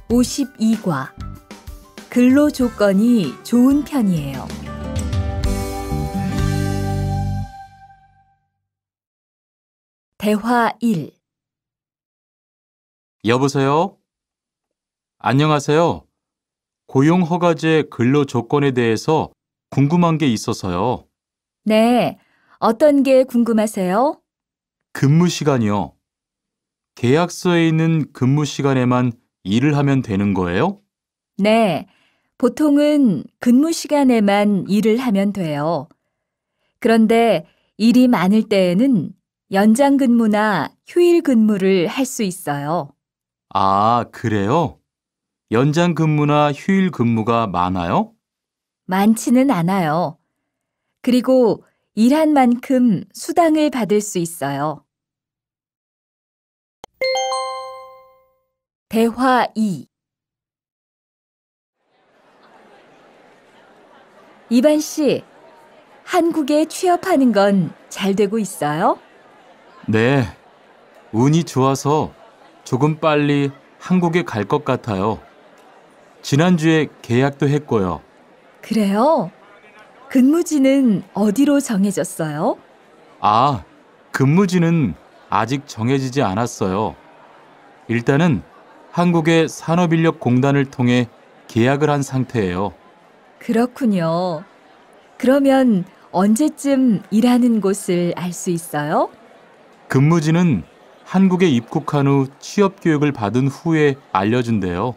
52과 근로 조건이 좋은 편이에요. 대화 1. 여보세요? 안녕하세요. 고용허가제 근로 조건에 대해서 궁금한 게 있어서요. 네, 어떤 게 궁금하세요? 근무 시간이요. 계약서에 있는 근무 시간에만 일을 하면 되는 거예요? 네, 보통은 근무 시간에만 일을 하면 돼요. 그런데 일이 많을 때에는 연장 근무나 휴일 근무를 할 수 있어요. 아, 그래요? 연장 근무나 휴일 근무가 많아요? 많지는 않아요. 그리고 일한 만큼 수당을 받을 수 있어요. 대화 2. 이반 씨, 한국에 취업하는 건 잘 되고 있어요? 네, 운이 좋아서 조금 빨리 한국에 갈 것 같아요. 지난주에 계약도 했고요. 그래요? 근무지는 어디로 정해졌어요? 아, 근무지는 아직 정해지지 않았어요. 일단은 한국의 산업인력공단을 통해 계약을 한 상태예요. 그렇군요. 그러면 언제쯤 일하는 곳을 알 수 있어요? 근무지는 한국에 입국한 후 취업 교육을 받은 후에 알려준대요.